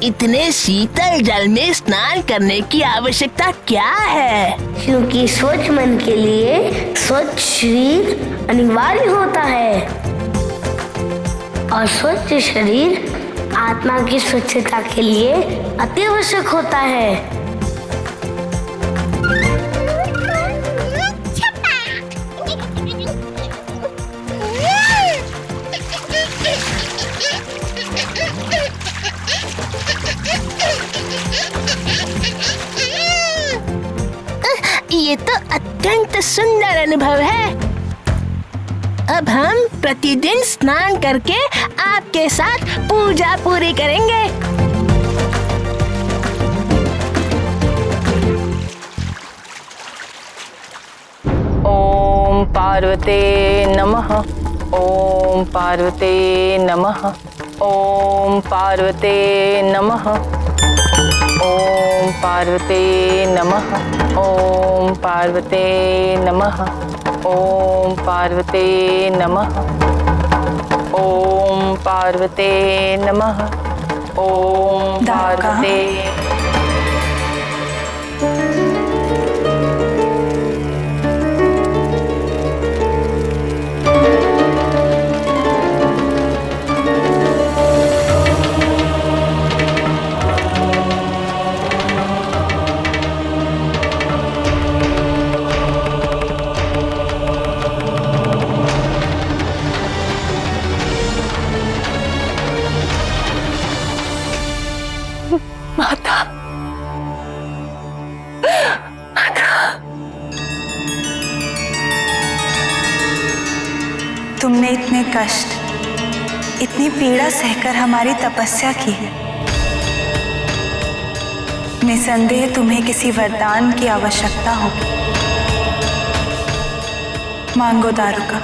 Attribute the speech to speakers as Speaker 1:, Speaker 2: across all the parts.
Speaker 1: इतने शीतल जल में स्नान करने की आवश्यकता क्या है?
Speaker 2: क्योंकि स्वच्छ मन के लिए स्वच्छ शरीर अनिवार्य होता है और स्वच्छ शरीर आत्मा की स्वच्छता के लिए अति आवश्यक होता है।
Speaker 1: ये तो अत्यंत सुंदर अनुभव है। अब हम प्रतिदिन स्नान करके आपके साथ पूजा पूरी करेंगे।
Speaker 3: ओम पार्वते नमः। ओम पार्वते नमः। ओम पार्वते नमः। ओम पार्वते नमः। ओम पार्वते नमः। ओम पार्वते नमः। ओम पार्वते नमः। ओम पार्वते। माता,
Speaker 4: तुमने इतने कष्ट, इतनी पीड़ा सहकर हमारी तपस्या की है। निसंदेह तुम्हें किसी वरदान की आवश्यकता होगी। मांगो दारुका,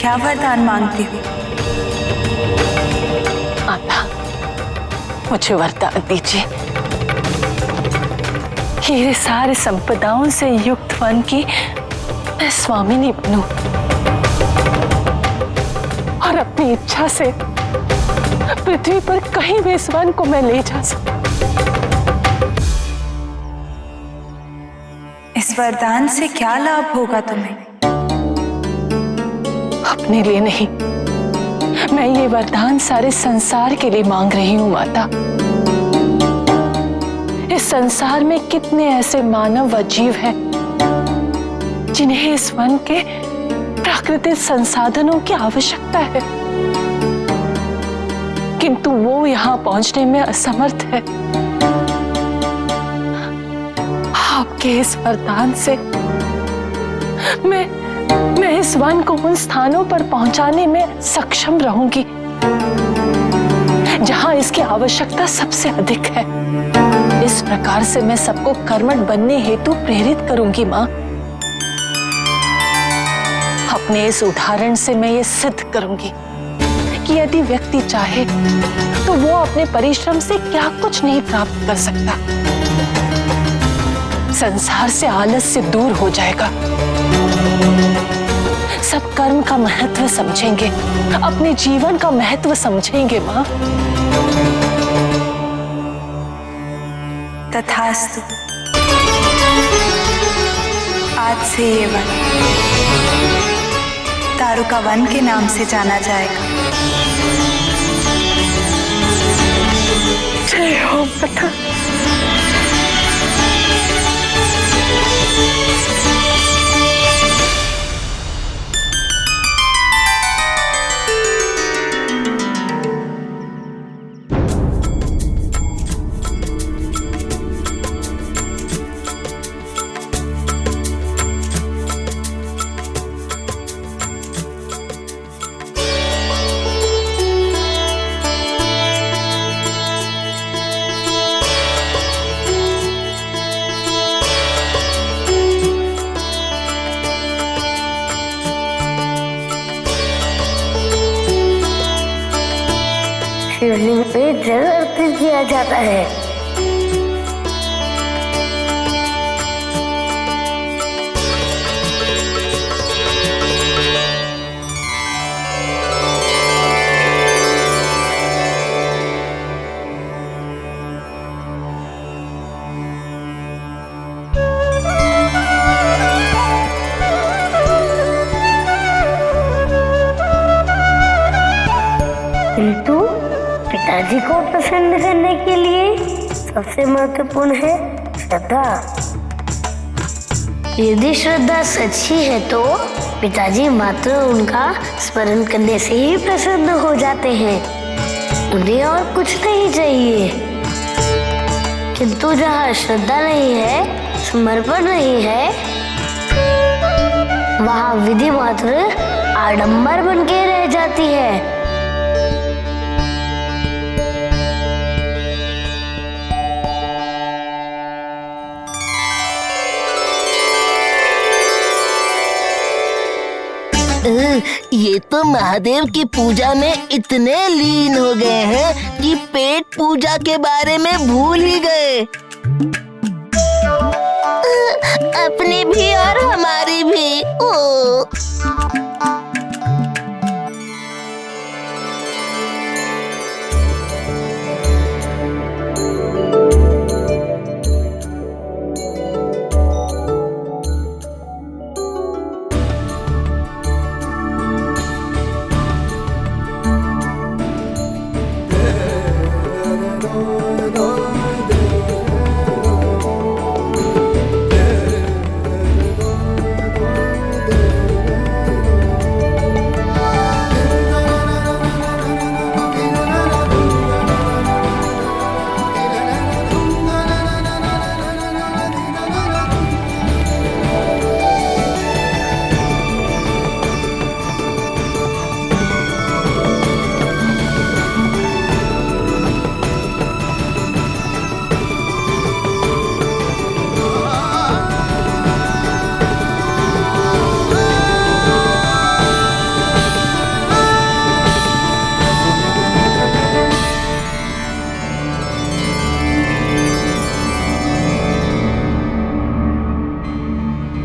Speaker 4: क्या वरदान मांगती हो?
Speaker 3: माता, मुझे वरदान दीजिए कि ये सारे संपदाओं से युक्त वन की मैं स्वामिनी बनूं और अपनी इच्छा से पृथ्वी पर कहीं भी इस वन को मैं ले जा सकूं।
Speaker 4: इस वरदान से क्या लाभ होगा तुम्हें?
Speaker 3: अपने लिए नहीं, मैं ये वरदान सारे संसार के लिए मांग रही हूँ माता। इस संसार में कितने ऐसे मानव व जीव हैं जिन्हें इस वन के प्राकृतिक संसाधनों की आवश्यकता है, किंतु वो यहाँ पहुंचने में असमर्थ है। आपके इस वरदान से मैं इस वन को उन स्थानों पर पहुंचाने में सक्षम रहूंगी जहां इसकी आवश्यकता सबसे अधिक है। इस प्रकार से मैं सबको कर्मठ बनने हेतु प्रेरित करूंगी मां। अपने इस उदाहरण से मैं ये सिद्ध करूंगी कि यदि व्यक्ति चाहे तो वो अपने परिश्रम से क्या कुछ नहीं प्राप्त कर सकता। संसार से आलस्य दूर हो जाएगा। सब कर्म का महत्व समझेंगे, अपने जीवन का महत्व समझेंगे मां।
Speaker 4: तथास्तु। आज से ये वन दारुका वन के नाम से जाना जाएगा।
Speaker 3: जय हो माता।
Speaker 2: शिवलिंग पे जल अर्पित किया जाता है। किंतु पिताजी को प्रसन्न करने के लिए सबसे महत्वपूर्ण है श्रद्धा। यदि श्रद्धा सच्ची है तो पिताजी मात्र उनका स्मरण करने से ही प्रसन्न हो जाते हैं, उन्हें और कुछ नहीं चाहिए। किंतु जहाँ श्रद्धा नहीं है, समर्पण नहीं है, वहाँ विधि मात्र आडंबर बन के रह जाती है।
Speaker 1: ये तो महादेव की पूजा में इतने लीन हो गए हैं कि पेट पूजा के बारे में भूल ही गए। अपनी भी और हमारी भी। ओ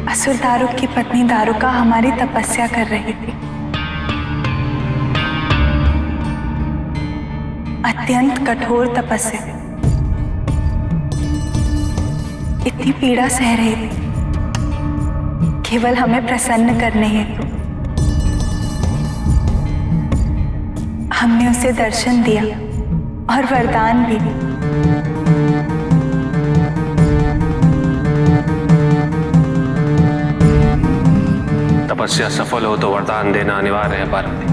Speaker 4: असुर दारुक की पत्नी दारुका हमारी तपस्या कर रही थी। अत्यंत कठोर तपस्या, इतनी पीड़ा सह रही थी केवल हमें प्रसन्न करने हेतु। हमने उसे दर्शन दिया और वरदान भी।
Speaker 5: तपस्या सफल हो तो वरदान देना अनिवार्य है पार्वती,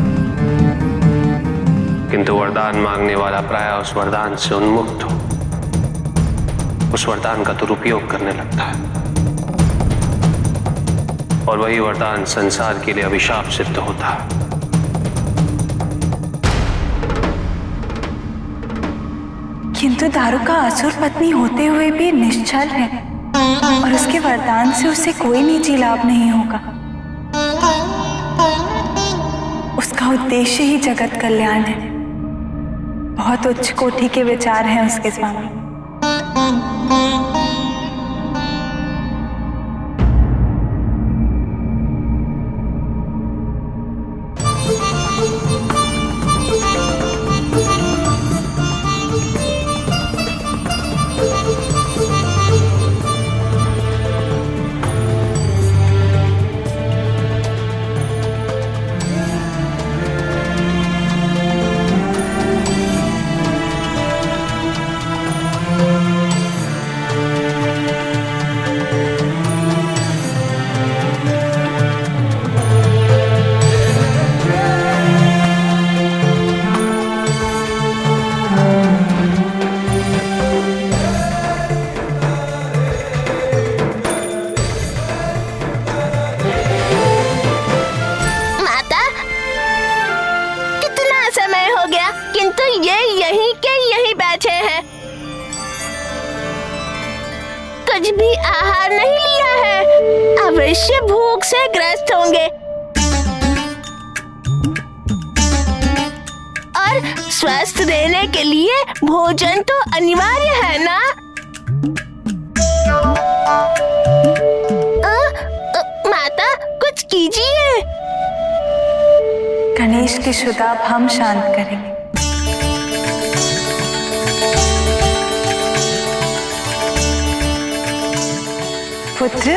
Speaker 5: किंतु वरदान मांगने वाला प्रायः उस वरदान से उन्मुक्त हो उस वरदान का दुरुपयोग करने लगता है, और वही वरदान संसार के लिए अभिशाप सिद्ध होता है।
Speaker 4: किंतु दारुका असुर पत्नी होते हुए भी निश्चल है और उसके वरदान से उसे कोई निजी लाभ नहीं होगा। उसका उद्देश्य ही जगत कल्याण है। बहुत उच्च कोटि के विचार हैं उसके स्वामी।
Speaker 1: कुछ भी आहार नहीं लिया है, अवश्य भूख से ग्रस्त होंगे। और स्वस्थ रहने के लिए भोजन तो अनिवार्य है ना? माता कुछ कीजिए।
Speaker 4: गणेश के शुदाब हम शांत करेंगे। पुत्र,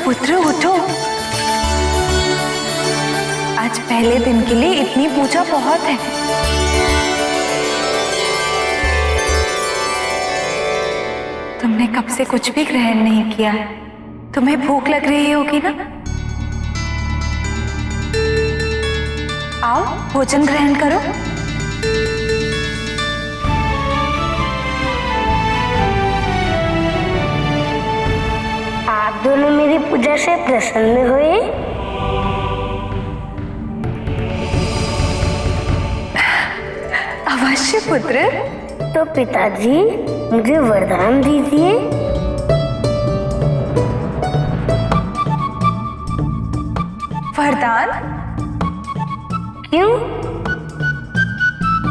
Speaker 4: पुत्र उठो। आज पहले दिन के लिए इतनी पूजा बहुत है। तुमने कब से कुछ भी ग्रहण नहीं किया है। तुम्हें भूख लग रही होगी ना? आओ भोजन ग्रहण करो।
Speaker 2: आप दोनों मेरी पूजा से प्रसन्न हुए?
Speaker 4: अवश्य पुत्र।
Speaker 2: तो पिताजी मुझे वरदान दीजिए।
Speaker 4: वरदान?
Speaker 2: क्यों?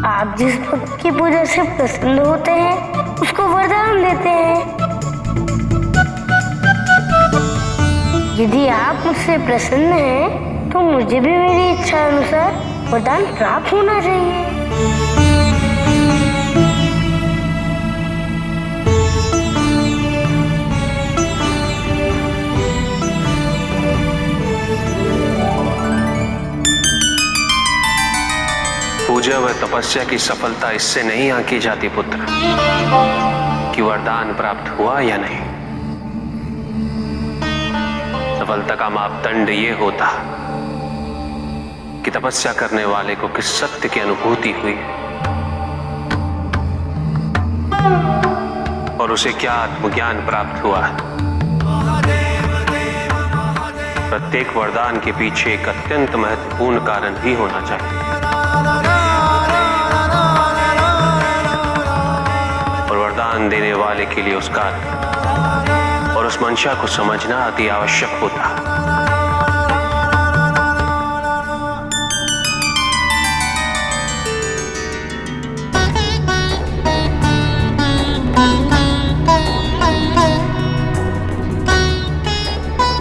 Speaker 2: आप जिस भक्त की पूजा से प्रसन्न होते हैं उसको वरदान देते हैं। यदि आप मुझसे प्रसन्न हैं तो मुझे भी मेरी इच्छा अनुसार वरदान प्राप्त होना चाहिए।
Speaker 5: पूजा व तपस्या की सफलता इससे नहीं आंकी जाती पुत्र कि वरदान प्राप्त हुआ या नहीं। सफलता का मापदंड ये होता कि तपस्या करने वाले को किस सत्य की अनुभूति हुई और उसे क्या आत्मज्ञान प्राप्त हुआ। प्रत्येक वरदान के पीछे एक अत्यंत महत्वपूर्ण कारण भी होना चाहिए और वरदान देने वाले के लिए उसका और उस मंशा को समझना अति आवश्यक होता।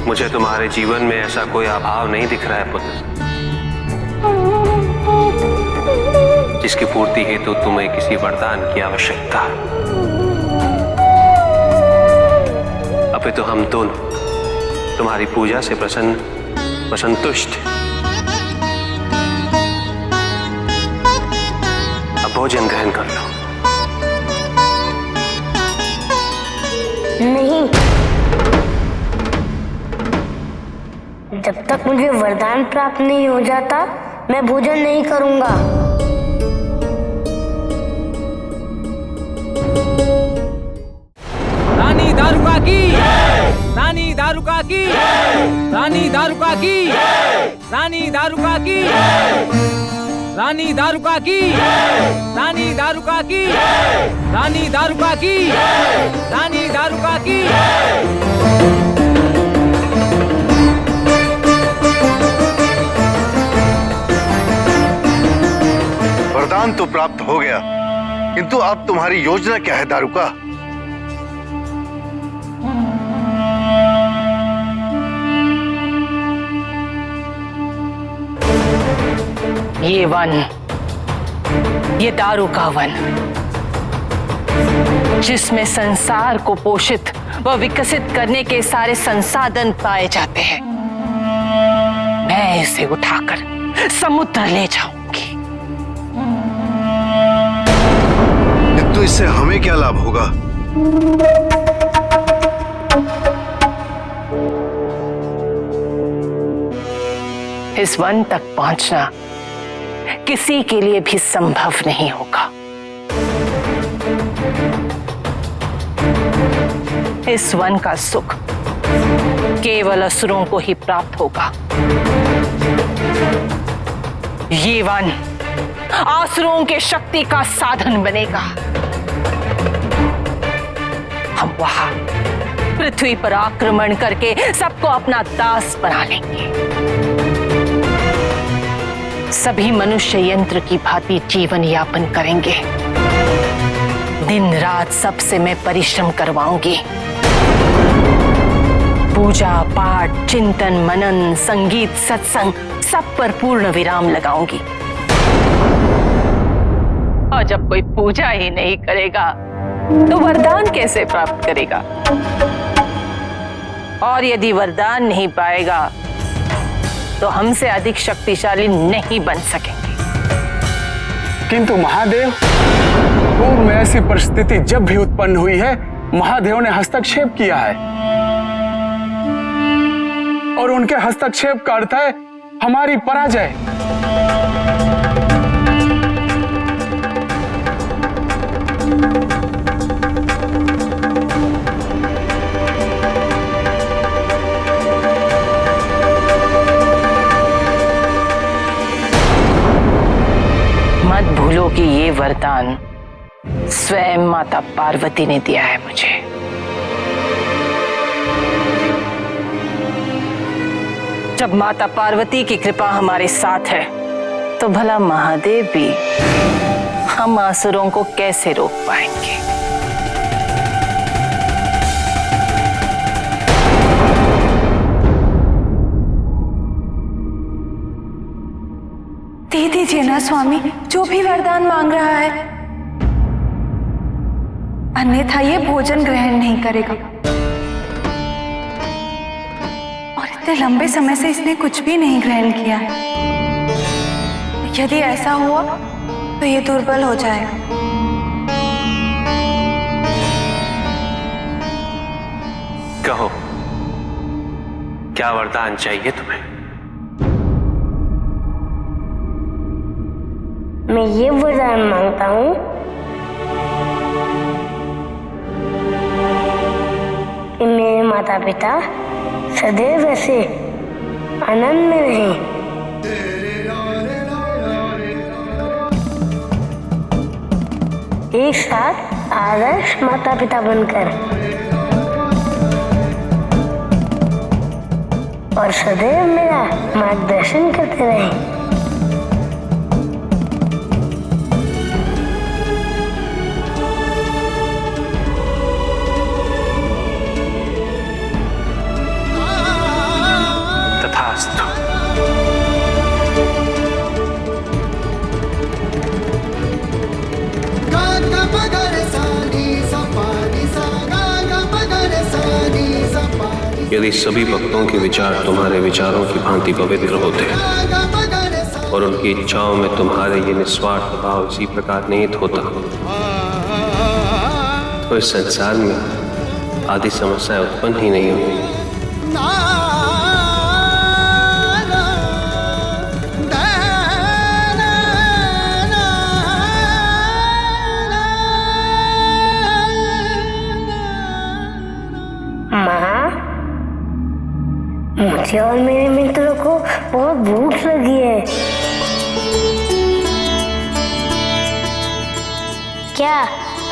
Speaker 5: मुझे तुम्हारे जीवन में ऐसा कोई अभाव नहीं दिख रहा है पुत्र जिसकी पूर्ति हेतु तुम्हें किसी वरदान की आवश्यकता। अपितु हम दोनों तुम्हारी पूजा से प्रसन्न व संतुष्ट। अब भोजन ग्रहण कर लो।
Speaker 2: नहीं, जब तक मुझे वरदान प्राप्त नहीं हो जाता मैं भोजन नहीं करूंगा।
Speaker 6: रानी दारुका की, रानी दारुका की, रानी दारुका की, रानी दारुका की, रानी दारुका की, रानी दारुका की, रानी दारुका की, रानी दारुका की।
Speaker 7: वरदान तो प्राप्त हो गया, किंतु अब तुम्हारी योजना क्या है दारुका?
Speaker 3: ये वन, ये दारू का वन, जिसमें संसार को पोषित व विकसित करने के सारे संसाधन पाए जाते हैं, मैं इसे उठाकर समुद्र ले जाऊंगी।
Speaker 7: किंतु इससे हमें क्या लाभ होगा?
Speaker 3: इस वन तक पहुंचना किसी के लिए भी संभव नहीं होगा। इस वन का सुख केवल असुरों को ही प्राप्त होगा। ये वन असुरों के शक्ति का साधन बनेगा। हम वहां पृथ्वी पर आक्रमण करके सबको अपना दास बना लेंगे। सभी मनुष्य यंत्र की भांति जीवन यापन करेंगे। दिन रात सबसे मैं परिश्रम करवाऊंगी। पूजा पाठ, चिंतन, मनन, संगीत, सत्संग सब पर पूर्ण विराम लगाऊंगी। और जब कोई पूजा ही नहीं करेगा तो वरदान कैसे प्राप्त करेगा? और यदि वरदान नहीं पाएगा तो हमसे अधिक शक्तिशाली नहीं बन सकेंगे।
Speaker 8: किंतु महादेव, पूर्व में ऐसी परिस्थिति जब भी उत्पन्न हुई है, महादेव ने हस्तक्षेप किया है और उनके हस्तक्षेप का अर्थ है हमारी पराजय।
Speaker 3: मत भूलो कि ये वरदान स्वयं माता पार्वती ने दिया है मुझे। जब माता पार्वती की कृपा हमारे साथ है तो भला महादेव भी हम असुरों को कैसे रोक पाएंगे।
Speaker 4: दे दीजिए ना स्वामी, जो भी वरदान मांग रहा है, अन्यथा ये भोजन ग्रहण नहीं करेगा। और इतने लंबे समय से इसने कुछ भी नहीं ग्रहण किया है। यदि ऐसा हुआ तो ये दुर्बल हो जाएगा।
Speaker 5: कहो, क्या वरदान चाहिए तुम्हें?
Speaker 2: मैं ये वरदान मांगता हूँ कि मेरे माता पिता सदैव ऐसे आनंद में रहें। एक साथ आदर्श माता पिता बनकर और सदैव मेरा मार्गदर्शन करते रहें।
Speaker 5: तथास्तु। यदि सभी भक्तों के विचार तुम्हारे विचारों की भांति पवित्र होते और उनकी इच्छाओं में तुम्हारे ये निस्वार्थ भाव इसी प्रकार निहित होता तो इस संसार में आदि समस्याएं उत्पन्न ही नहीं होती।
Speaker 2: मुझे और मेरे मित्रों को बहुत भूख लगी है। क्या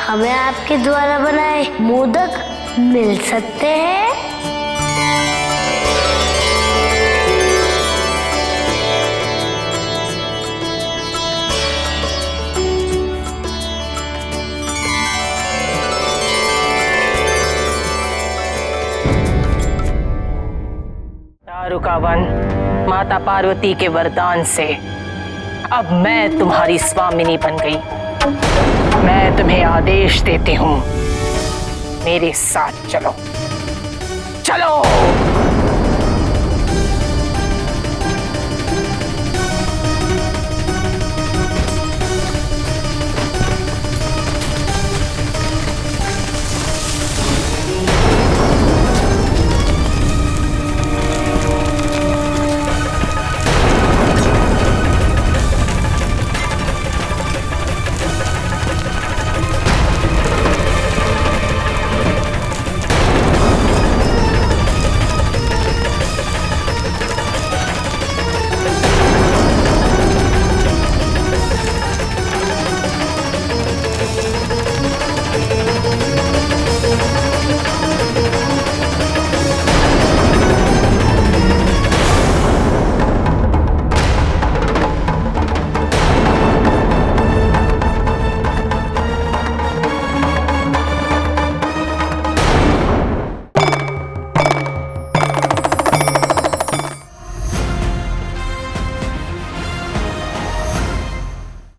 Speaker 2: हमें आपके द्वारा बनाए मोदक मिल सकते हैं?
Speaker 3: दारुकावन, माता पार्वती के वरदान से अब मैं तुम्हारी स्वामिनी बन गई। मैं तुम्हें आदेश देती हूँ, मेरे साथ चलो। चलो।